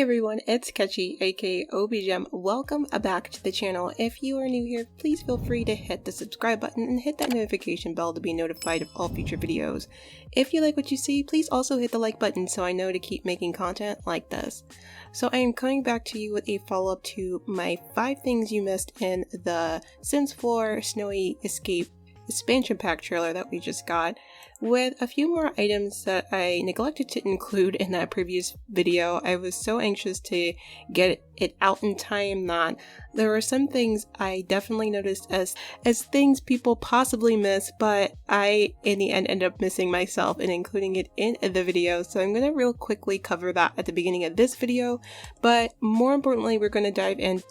Hey everyone, it's Ketchy, aka OBiGem. Welcome back to the channel. If you are new here, please feel free to hit the subscribe button and hit that notification bell to be notified of all future videos. If you like what you see, please also hit the like button so I know to keep making content like this. So I am coming back to you with a follow-up to my 5 things you missed in the Sims 4 Snowy Escape expansion pack trailer that we just got, with a few more items that I neglected to include in that previous video. I was so anxious to get it out in time that there were some things I definitely noticed as things people possibly miss, but I in the end ended up missing myself and including it in the video. So I'm going to real quickly cover that at the beginning of this video, but more importantly we're going to dive in.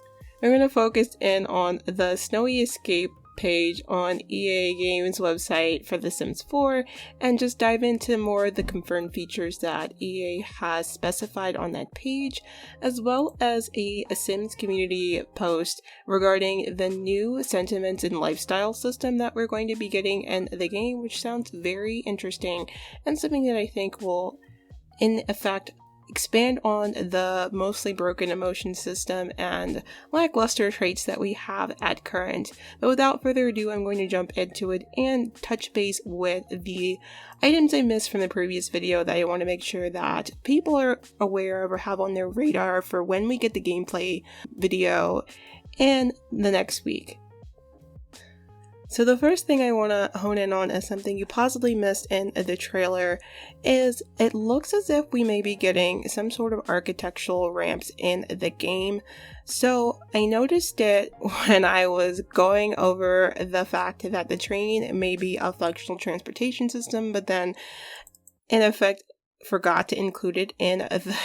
We're going to focus in on the Snowy Escape page on EA Games website for The Sims 4 and just dive into more of the confirmed features that EA has specified on that page, as well as a Sims community post regarding the new sentiment and lifestyle system that we're going to be getting in the game, which sounds very interesting and something that I think will in effect expand on the mostly broken emotion system and lackluster traits that we have at current. But without further ado, I'm going to jump into it and touch base with the items I missed from the previous video that I want to make sure that people are aware of or have on their radar for when we get the gameplay video in the next week. So the first thing I want to hone in on as something you possibly missed in the trailer is it looks as if we may be getting some sort of architectural ramps in the game. So I noticed it when I was going over the fact that the train may be a functional transportation system, but then in effect forgot to include it in the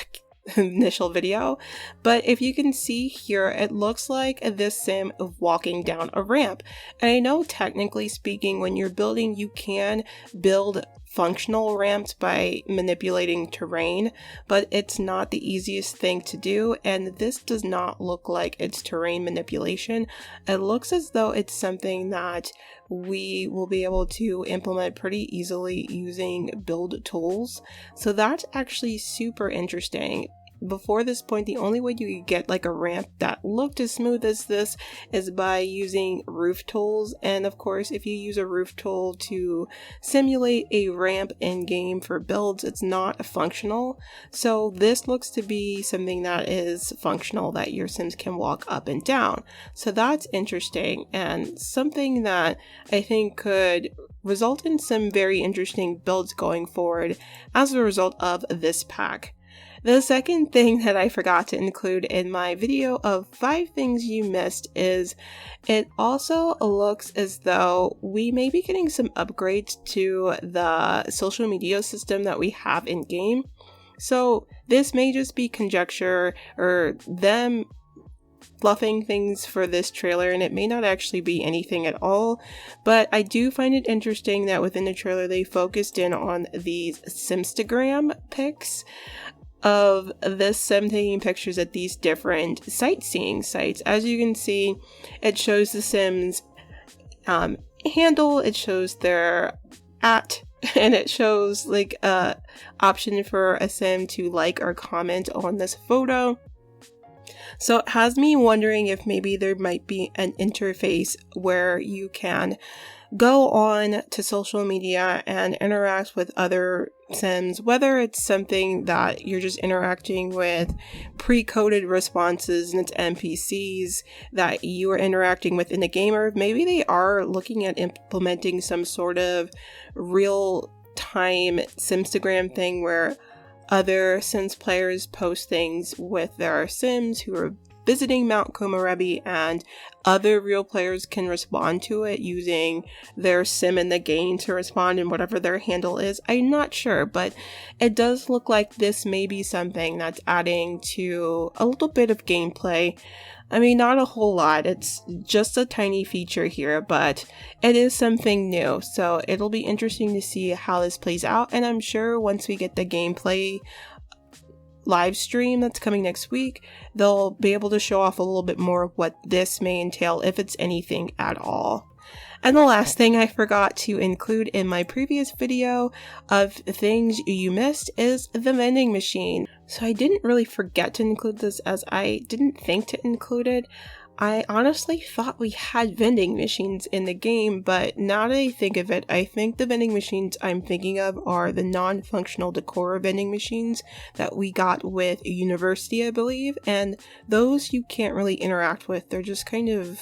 initial video. But if you can see here, it looks like this sim of walking down a ramp. And I know technically speaking, when you're building, you can build functional ramps by manipulating terrain, but it's not the easiest thing to do, and this does not look like it's terrain manipulation. It looks as though it's something that we will be able to implement pretty easily using build tools. So that's actually super interesting. Before this point, the only way you could get like a ramp that looked as smooth as this is by using roof tools. And of course, if you use a roof tool to simulate a ramp in game for builds, it's not functional. So this looks to be something that is functional, that your Sims can walk up and down. So that's interesting and something that I think could result in some very interesting builds going forward as a result of this pack. The second thing that I forgot to include in my video of 5 things you missed is it also looks as though we may be getting some upgrades to the social media system that we have in game. So this may just be conjecture or them fluffing things for this trailer, and it may not actually be anything at all, but I do find it interesting that within the trailer they focused in on these Simstagram pics of this sim taking pictures at these different sightseeing sites. As you can see, it shows the Sims handle, it shows their @ and it shows like a option for a sim to like or comment on this photo. So it has me wondering if maybe there might be an interface where you can go on to social media and interact with other Sims, whether it's something that you're just interacting with pre-coded responses and it's NPCs that you are interacting with in the game, or maybe they are looking at implementing some sort of real-time Simstagram thing where other Sims players post things with their Sims who are visiting Mount Komorebi, and other real players can respond to it using their sim in the game to respond in whatever their handle is. I'm not sure, but it does look like this may be something that's adding to a little bit of gameplay. I mean, not a whole lot, it's just a tiny feature here, but it is something new, so it'll be interesting to see how this plays out, and I'm sure once we get the gameplay live stream that's coming next week, they'll be able to show off a little bit more of what this may entail, if it's anything at all. And the last thing I forgot to include in my previous video of things you missed is the vending machine. So I didn't really forget to include this, as I didn't think to include it. I honestly thought we had vending machines in the game, but now that I think of it, I think the vending machines I'm thinking of are the non-functional decor vending machines that we got with University, I believe, and those you can't really interact with. They're just kind of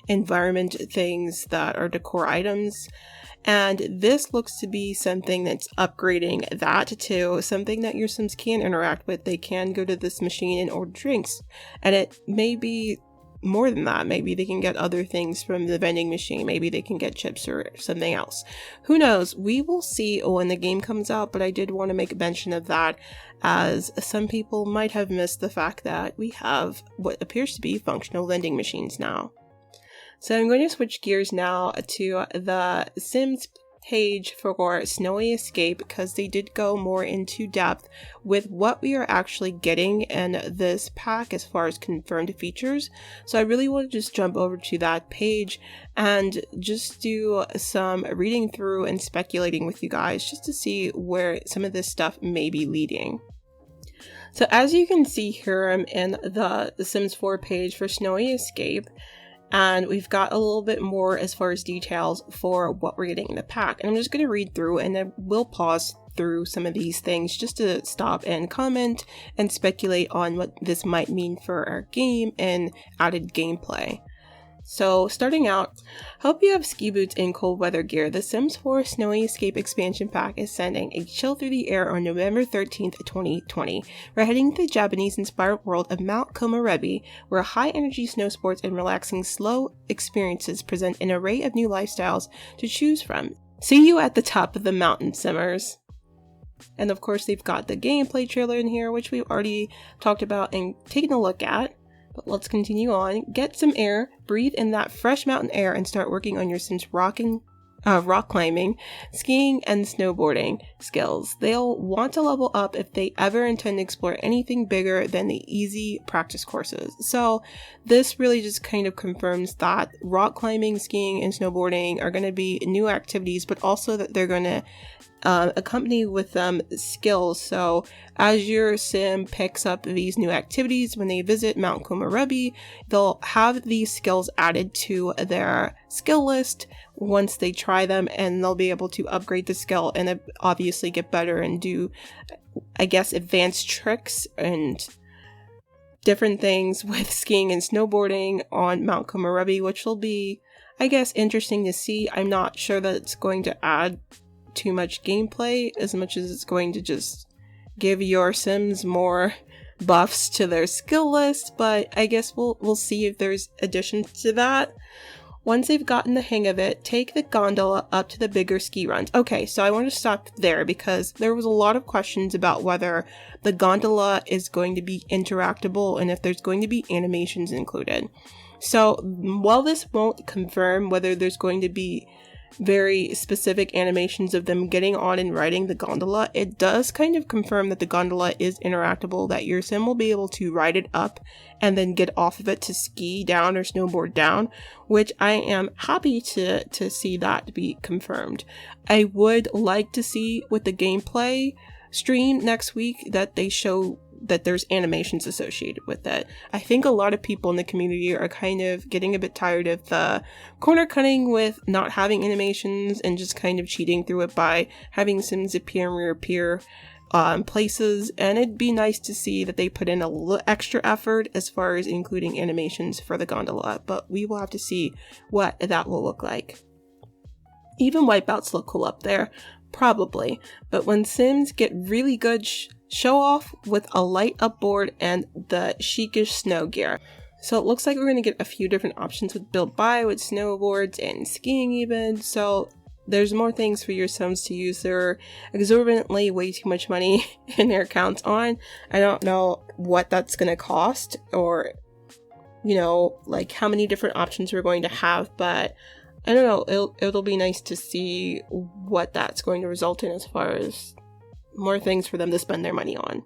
environment things that are decor items. And this looks to be something that's upgrading that to something that your Sims can interact with. They can go to this machine and order drinks, and it may be more than that. Maybe they can get other things from the vending machine. Maybe they can get chips or something else. Who knows? We will see when the game comes out, but I did want to make mention of that, as some people might have missed the fact that we have what appears to be functional vending machines now. So I'm going to switch gears now to the Sims page for Snowy Escape, because they did go more into depth with what we are actually getting in this pack as far as confirmed features. So I really want to just jump over to that page and just do some reading through and speculating with you guys, just to see where some of this stuff may be leading. So as you can see here, I'm in the Sims 4 page for Snowy Escape, and we've got a little bit more as far as details for what we're getting in the pack. And I'm just going to read through, and then we'll pause through some of these things just to stop and comment and speculate on what this might mean for our game and added gameplay. So starting out, hope you have ski boots and cold weather gear. The Sims 4 Snowy Escape expansion pack is sending a chill through the air on November 13th, 2020. We're heading to the Japanese-inspired world of Mount Komorebi, where high-energy snow sports and relaxing slow experiences present an array of new lifestyles to choose from. See you at the top of the mountain, Simmers. And of course, they've got the gameplay trailer in here, which we've already talked about and taken a look at. But let's continue on. Get some air, breathe in that fresh mountain air, and start working on your Sims rock climbing, skiing, and snowboarding skills. They'll want to level up if they ever intend to explore anything bigger than the easy practice courses. So this really just kind of confirms that rock climbing, skiing, and snowboarding are going to be new activities, but also that they're going to accompany with them skills. So as your sim picks up these new activities, when they visit Mount Komorebi, they'll have these skills added to their skill list once they try them, and they'll be able to upgrade the skill and obviously get better and do, I guess, advanced tricks and different things with skiing and snowboarding on Mount Komorebi, which will be, I guess, interesting to see. I'm not sure that it's going to add too much gameplay as much as it's going to just give your Sims more buffs to their skill list, but I guess we'll see if there's additions to that. Once they've gotten the hang of it, take the gondola up to the bigger ski runs. Okay, so I want to stop there because there was a lot of questions about whether the gondola is going to be interactable and if there's going to be animations included. So while this won't confirm whether there's going to be very specific animations of them getting on and riding the gondola, it does kind of confirm that the gondola is interactable, that your sim will be able to ride it up and then get off of it to ski down or snowboard down, which I am happy to see that be confirmed. I would like to see with the gameplay stream next week that they show that there's animations associated with it. I think a lot of people in the community are kind of getting a bit tired of the corner cutting with not having animations and just kind of cheating through it by having Sims appear and reappear places, and it'd be nice to see that they put in a little extra effort as far as including animations for the gondola, but we will have to see what that will look like. Even wipeouts look cool up there, probably, but when Sims get really good, show off with a light up board and the chicish snow gear. So it looks like we're going to get a few different options with build by, with snowboards and skiing even, so there's more things for your Sims to use their exorbitantly way too much money in their accounts on. I don't know what that's going to cost, or, you know, like how many different options we're going to have, but I don't know, it'll be nice to see what that's going to result in as far as more things for them to spend their money on.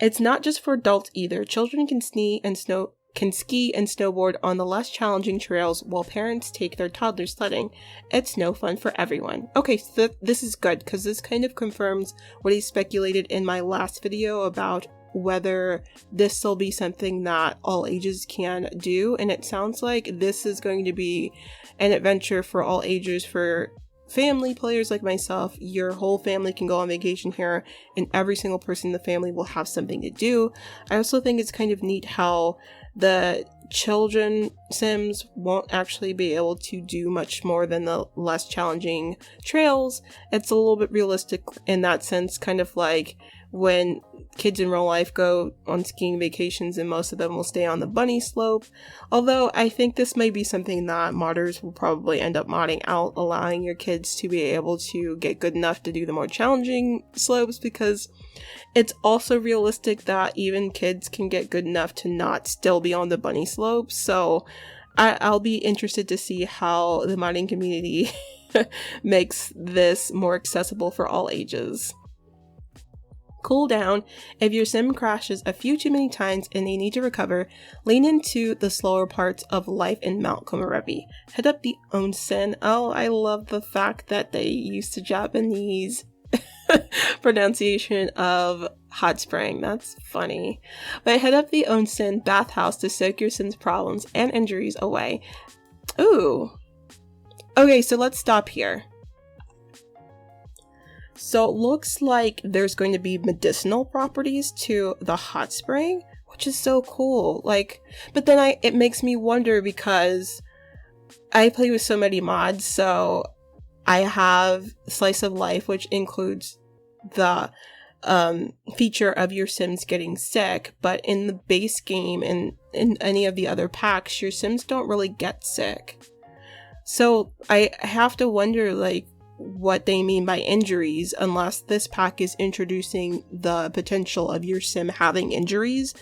It's not just for adults either. Children can ski and can ski and snowboard on the less challenging trails while parents take their toddlers sledding. It's no fun for everyone. Okay, so this is good because this kind of confirms what I speculated in my last video about whether this will be something that all ages can do, and it sounds like this is going to be an adventure for all ages. For family players like myself, your whole family can go on vacation here and every single person in the family will have something to do. I also think it's kind of neat how the children Sims won't actually be able to do much more than the less challenging trails. It's a little bit realistic in that sense, kind of like when kids in real life go on skiing vacations and most of them will stay on the bunny slope. Although I think this may be something that modders will probably end up modding out, allowing your kids to be able to get good enough to do the more challenging slopes, because it's also realistic that even kids can get good enough to not still be on the bunny slopes. So I'll be interested to see how the modding community makes this more accessible for all ages. Cool down. If your sim crashes a few too many times and they need to recover, lean into the slower parts of life in Mount Komorebi. Head up the onsen. Oh, I love the fact that they used the Japanese pronunciation of hot spring. That's funny. But head up the onsen bathhouse to soak your sim's problems and injuries away. Ooh. Okay, so let's stop here. So it looks like there's going to be medicinal properties to the hot spring, which is so cool. But then it makes me wonder, because I play with so many mods. So I have Slice of Life, which includes the feature of your Sims getting sick. But in the base game and in any of the other packs, your Sims don't really get sick. So I have to wonder, what they mean by injuries, unless this pack is introducing the potential of your sim having injuries.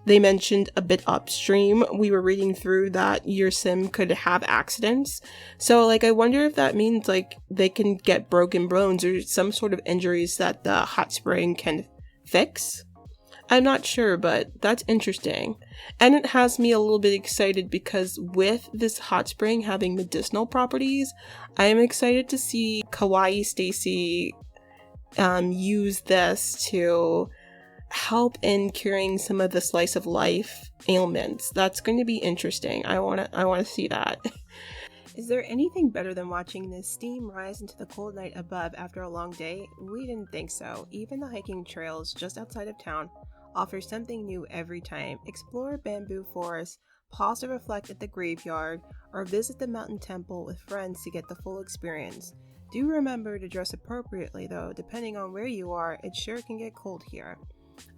They mentioned a bit upstream, we were reading through, that your sim could have accidents. So I wonder if that means they can get broken bones or some sort of injuries that the hot spring can fix. I'm not sure, but that's interesting. And it has me a little bit excited because with this hot spring having medicinal properties, I am excited to see Kawaii Stacy use this to help in curing some of the Slice of Life ailments. That's going to be interesting. I want to see that. Is there anything better than watching the steam rise into the cold night above after a long day? We didn't think so. Even the hiking trails just outside of town offer something new every time. Explore bamboo forests, pause to reflect at the graveyard, or visit the mountain temple with friends to get the full experience. Do remember to dress appropriately though, depending on where you are, it sure can get cold here.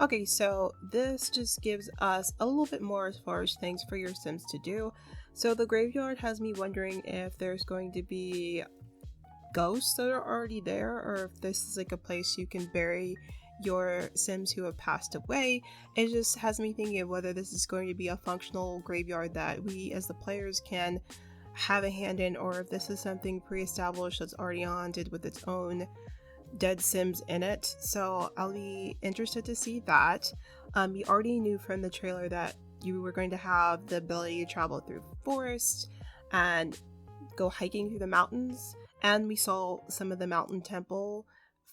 Okay, so this just gives us a little bit more as far as things for your Sims to do. So the graveyard has me wondering if there's going to be ghosts that are already there, or if this is a place you can bury your Sims who have passed away. It just has me thinking of whether this is going to be a functional graveyard that we as the players can have a hand in, or if this is something pre-established that's already haunted with its own dead Sims in it. So I'll be interested to see that. We already knew from the trailer that you were going to have the ability to travel through forests and go hiking through the mountains, and we saw some of the mountain temple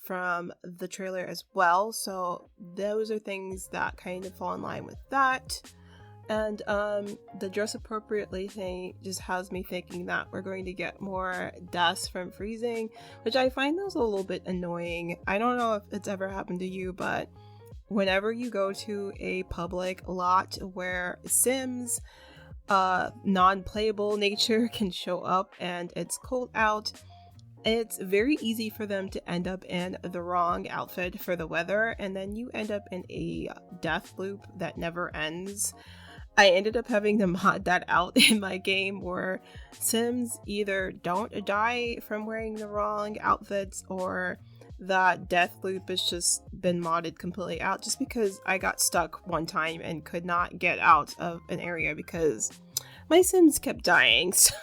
from the trailer as well. So those are things that kind of fall in line with that. And the dress appropriately thing just has me thinking that we're going to get more deaths from freezing, which I find those a little bit annoying. I don't know if it's ever happened to you, but whenever you go to a public lot where Sims non-playable nature can show up and it's cold out, it's very easy for them to end up in the wrong outfit for the weather, and then you end up in a death loop that never ends. I ended up having to mod that out in my game, where Sims either don't die from wearing the wrong outfits, or that death loop has just been modded completely out, just because I got stuck one time and could not get out of an area because my Sims kept dying. So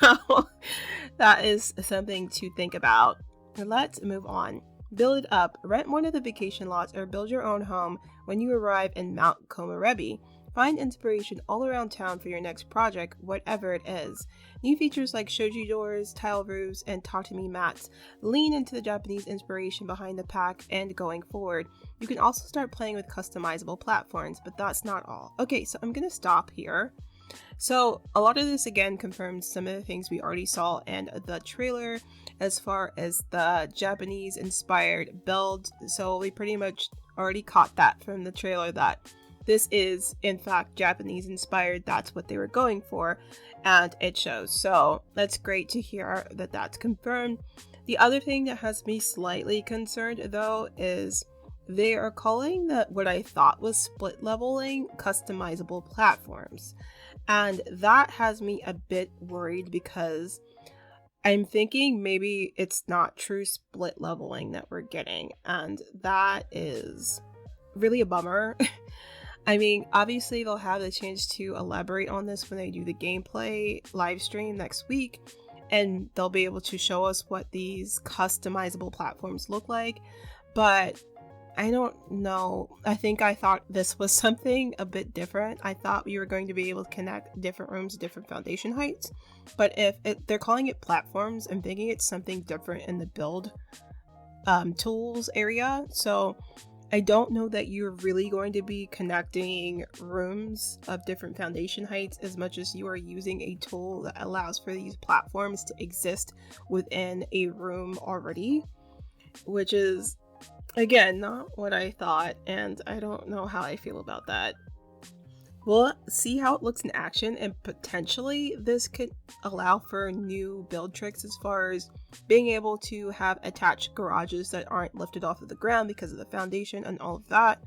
that is something to think about. Let's move on. Build it up. Rent one of the vacation lots or build your own home when you arrive in Mount Komorebi. Find inspiration all around town for your next project, whatever it is. New features like shoji doors, tile roofs, and talk to me mats lean into the Japanese inspiration behind the pack and going forward. You can also start playing with customizable platforms, but that's not all. Okay, so I'm gonna stop here. So a lot of this again confirms some of the things we already saw in the trailer as far as the Japanese inspired build. So we pretty much already caught that from the trailer that this is in fact Japanese inspired. That's what they were going for, and it shows. So that's great to hear that that's confirmed. The other thing that has me slightly concerned though is they are calling that what I thought was split leveling customizable platforms. And that has me a bit worried because I'm thinking maybe it's not true split leveling that we're getting. And that is really a bummer. I mean, obviously they'll have the chance to elaborate on this when they do the gameplay live stream next week. And they'll be able to show us what these customizable platforms look like. But I don't know. I think I thought this was something a bit different. I thought we were going to be able to connect different rooms to different foundation heights. But if they're calling it platforms, I'm thinking it's something different in the build tools area. So I don't know that you're really going to be connecting rooms of different foundation heights as much as you are using a tool that allows for these platforms to exist within a room already, which is again, not what I thought, and I don't know how I feel about that. We'll see how it looks in action, and potentially this could allow for new build tricks as far as being able to have attached garages that aren't lifted off of the ground because of the foundation and all of that.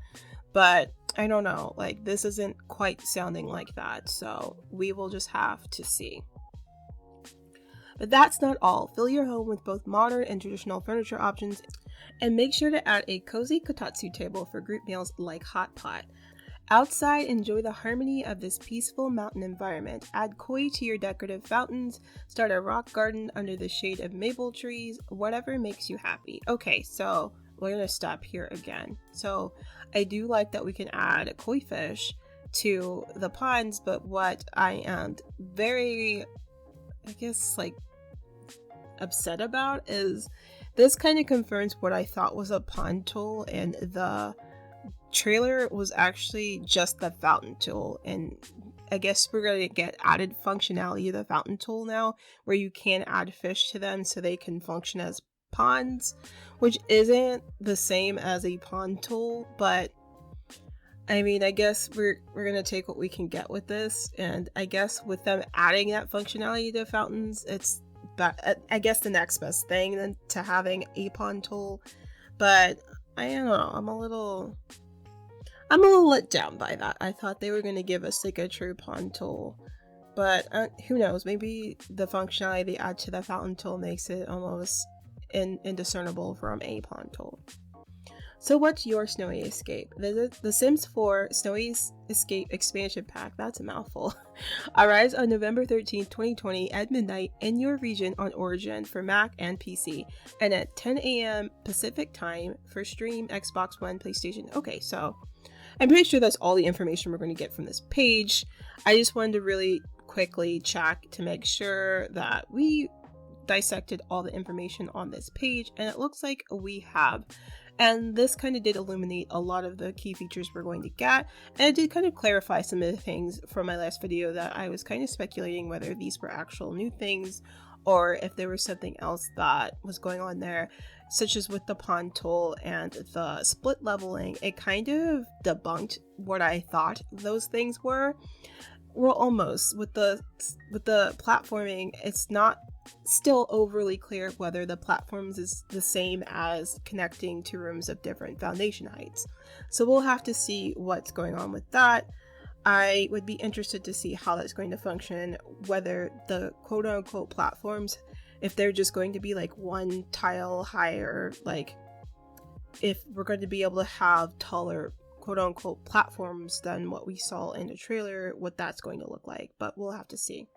But I don't know, like this isn't quite sounding like that, so we will just have to see. But that's not all. Fill your home with both modern and traditional furniture options, and make sure to add a cozy kotatsu table for group meals like hot pot. Outside, enjoy the harmony of this peaceful mountain environment. Add koi to your decorative fountains, start a rock garden under the shade of maple trees, whatever makes you happy. Okay, so we're gonna stop here again. So I do like that we can add a koi fish to the ponds, but what I am very, I guess, like upset about is this kind of confirms what I thought was a pond tool, and the trailer was actually just the fountain tool. And I guess we're going to get added functionality of the fountain tool now, where you can add fish to them so they can function as ponds, which isn't the same as a pond tool, but I mean, I guess we're going to take what we can get with this, and I guess with them adding that functionality to fountains, it's I guess the next best thing than to having a pond tool. But I don't know, I'm a little let down by that. I thought they were going to give us like a true pond tool, but who knows, maybe the functionality they add to the fountain tool makes it almost indiscernible from a pond tool. So what's your Snowy Escape? Visit The Sims 4 Snowy Escape expansion pack, that's a mouthful, arrives on November 13th, 2020 at midnight in your region on Origin for Mac and PC, and at 10 a.m. Pacific time for stream, Xbox One, PlayStation. Okay, so I'm pretty sure that's all the information we're going to get from this page. I just wanted to really quickly check to make sure that we dissected all the information on this page, and it looks like we have. And this kind of did illuminate a lot of the key features we're going to get, and it did kind of clarify some of the things from my last video that I was kind of speculating whether these were actual new things or if there was something else that was going on there, such as with the pond tool and the split leveling. It kind of debunked what I thought those things were. Well, almost. With the platforming, it's not still overly clear whether the platforms is the same as connecting to rooms of different foundation heights. So we'll have to see what's going on with that. I would be interested to see how that's going to function, whether the quote-unquote platforms, if they're just going to be like one tile higher, like if we're going to be able to have taller quote-unquote platforms than what we saw in the trailer, what that's going to look like, but we'll have to see.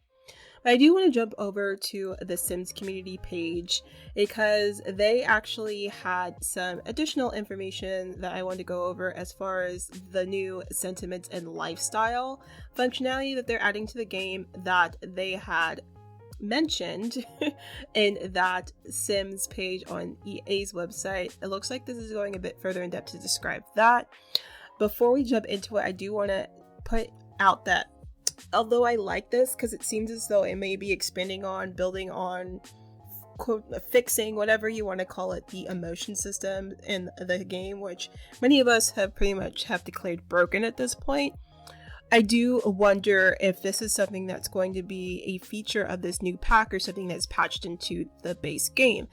I do want to jump over to the Sims community page because they actually had some additional information that I wanted to go over as far as the new sentiments and lifestyle functionality that they're adding to the game that they had mentioned in that Sims page on EA's website. It looks like this is going a bit further in depth to describe that. Before we jump into it, I do want to put out that although I like this because it seems as though it may be expanding on, building on, quote, fixing, whatever you want to call it, the emotion system in the game, which many of us have pretty much have declared broken at this point. I do wonder if this is something that's going to be a feature of this new pack or something that's patched into the base game.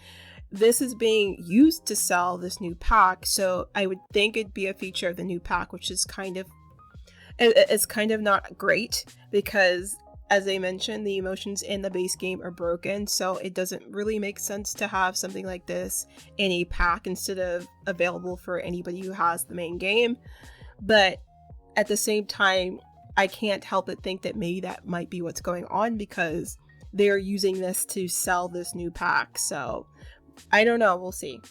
This is being used to sell this new pack, so I would think it'd be a feature of the new pack, which is it's kind of not great because, as I mentioned, the emotions in the base game are broken, so it doesn't really make sense to have something like this in a pack instead of available for anybody who has the main game. But at the same time, I can't help but think that maybe that might be what's going on because they're using this to sell this new pack. So I don't know, we'll see.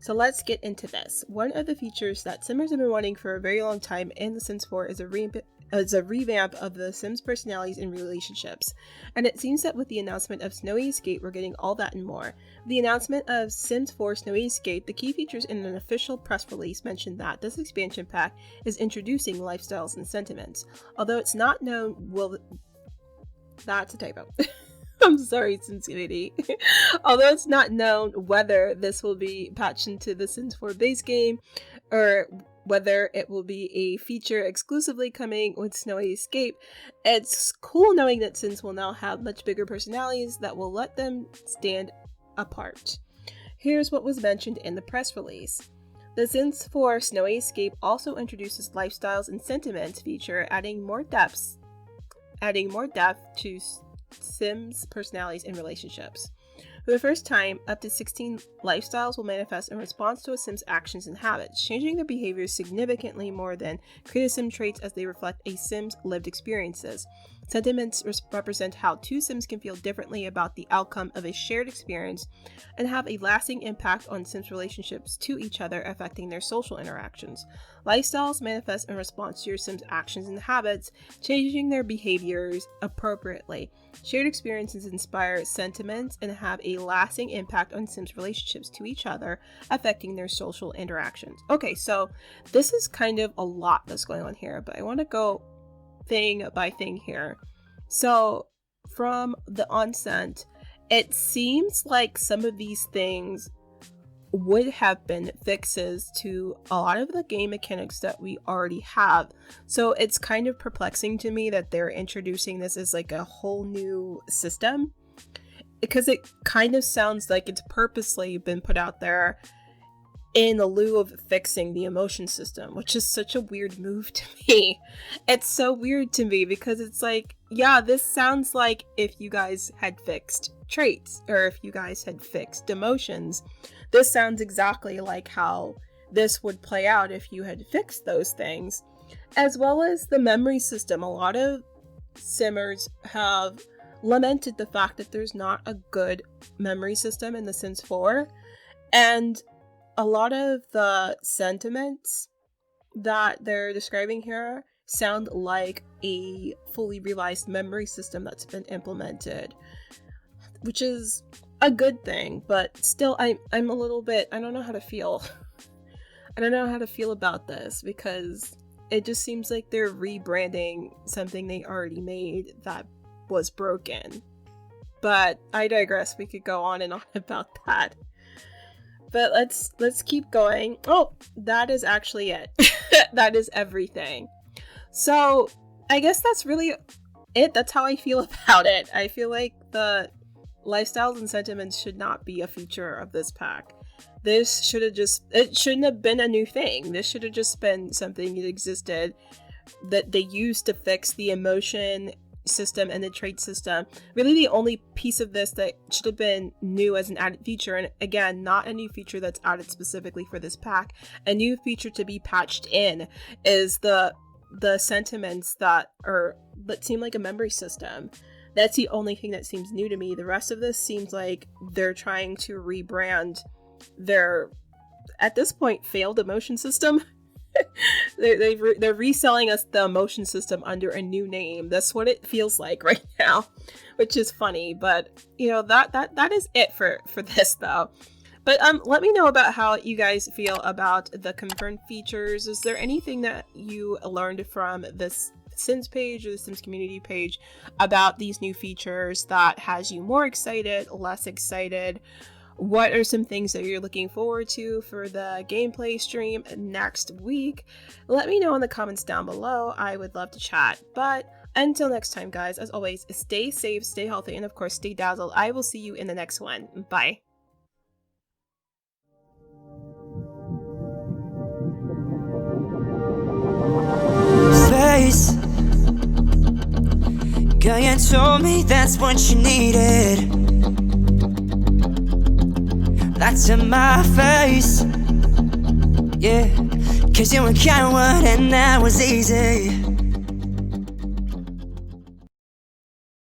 So let's get into this. One of the features that Simmers have been wanting for a very long time in The Sims 4 is a revamp of the Sims personalities and relationships. And it seems that with the announcement of Snowy Escape, we're getting all that and more. The announcement of Sims 4 Snowy Escape, the key features in an official press release mentioned that this expansion pack is introducing lifestyles and sentiments. Although it's not known, that's a typo. I'm sorry, Sincerity. Although it's not known whether this will be patched into the Sims 4 base game or whether it will be a feature exclusively coming with Snowy Escape, it's cool knowing that Sims will now have much bigger personalities that will let them stand apart. Here's what was mentioned in the press release. The Sims 4 Snowy Escape also introduces lifestyles and sentiments feature, adding more depth to Sims personalities and relationships. For the first time, up to 16 lifestyles will manifest in response to a Sim's actions and habits, changing their behaviors significantly more than create Sim traits as they reflect a Sim's lived experiences. Sentiments represent how two Sims can feel differently about the outcome of a shared experience and have a lasting impact on Sims' relationships to each other, affecting their social interactions. Lifestyles manifest in response to your Sims' actions and habits, changing their behaviors appropriately. Shared experiences inspire sentiments and have a lasting impact on Sims' relationships to each other, affecting their social interactions. Okay, so this is kind of a lot that's going on here, but I want to go thing by thing here. So from the onset, it seems like some of these things would have been fixes to a lot of the game mechanics that we already have. So it's kind of perplexing to me that they're introducing this as like a whole new system, because it kind of sounds like it's purposely been put out there in the lieu of fixing the emotion system, which is such a weird move to me. It's so weird to me because it's like, yeah, this sounds like if you guys had fixed traits or if you guys had fixed emotions. This sounds exactly like how this would play out if you had fixed those things. As well as the memory system. A lot of Simmers have lamented the fact that there's not a good memory system in The Sims 4. And a lot of the sentiments that they're describing here sound like a fully realized memory system that's been implemented, which is a good thing, but still I'm a little bit, I don't know how to feel. I don't know how to feel about this because it just seems like they're rebranding something they already made that was broken. But I digress. We could go on and on about that. But let's keep going. Oh, that is actually it. That is everything. So I guess that's really it. That's how I feel about it. I feel like the lifestyles and sentiments should not be a feature of this pack. This should have it shouldn't have been a new thing. This should have just been something that existed that they used to fix the emotion system and the trait system. Really the only piece of this that should have been new as an added feature, and again, not a new feature that's added specifically for this pack, a new feature to be patched in is the sentiments that seem like a memory system. That's the only thing that seems new to me. The rest of this seems like they're trying to rebrand their, at this point, failed emotion system. They're reselling us the emotion system under a new name. That's what it feels like right now, which is funny. But that is it for this though. But let me know about how you guys feel about the confirmed features. Is there anything that you learned from this Sims page or the Sims community page about these new features that has you more excited, less excited? What are some things that you're looking forward to for the gameplay stream next week? Let me know in the comments down below. I would love to chat. But until next time, guys, as always, stay safe, stay healthy, and of course, stay dazzled. I will see you in the next one. Bye. Face. Girl, you told me that's what you needed. That's in my face. Yeah, 'cause you were coward and that was easy.